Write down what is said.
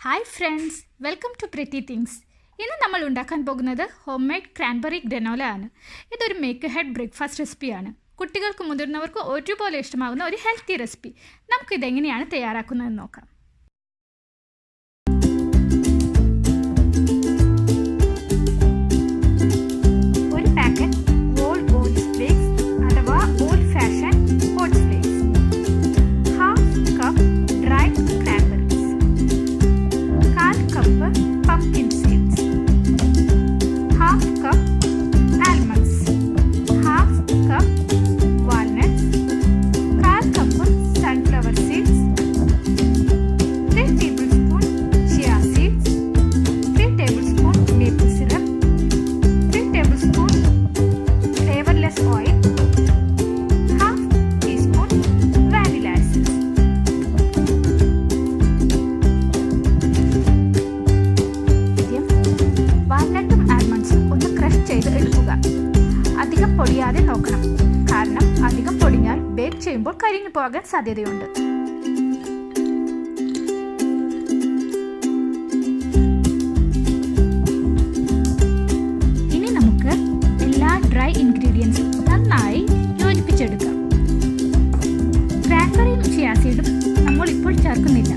Hi friends, welcome to pretty things. ഇന്ന് നമ്മൾ ഉണ്ടാക്കാൻ പോകുന്നത് ഹോം മെയ്ഡ് ക്രാൻബെറി ഗ്രനോല ആണ്. ഇതൊരു മേക്ക് ഹെഡ് ബ്രേക്ക്ഫാസ്റ്റ് റെസിപ്പിയാണ്. കുട്ടികൾക്കും മുതിർന്നവർക്കും ഒരുപോലെ ഇഷ്ടമാകുന്ന ഒരു ഹെൽത്തി റെസിപ്പി. നമുക്കിതെങ്ങനെയാണ് തയ്യാറാക്കുന്നതെന്ന് നോക്കാം. ഒരു പാക്കറ്റ് ഹോൾ ഓട്സ് ഫ്ലേക്സ് അഥവാ old fashion oats flakes, half cup dry cranberries, 1/4 cup pumpkin seeds, 1/2 cup almonds, 1/2 cup walnuts, 1/4 cup sunflower seeds, 3 tablespoon chia seeds, 3 tablespoon maple syrup, 3 tablespoon flavourless oil, 1/2 teaspoon vanilla essence. വാൽനട്ടും ആൽമണ്ട്സും ഒന്ന് crush ചെയ്ത് എടുക്കുക. അധികം പൊടിയാതെ നോക്കണം, കാരണം അധികം പൊടിഞ്ഞാൽ bake ചെയ്യുമ്പോൾ കരിഞ്ഞു പോകാൻ സാധ്യതയുണ്ട്. ഇനി നമുക്ക് എല്ലാ ഡ്രൈ ഇൻഗ്രീഡിയൻസും നന്നായി യോജിപ്പിച്ചെടുക്കാം. ക്രാൻബെറിയും ചിയാ സീഡും നമ്മൾ ഇപ്പോൾ ചേർക്കുന്നില്ല.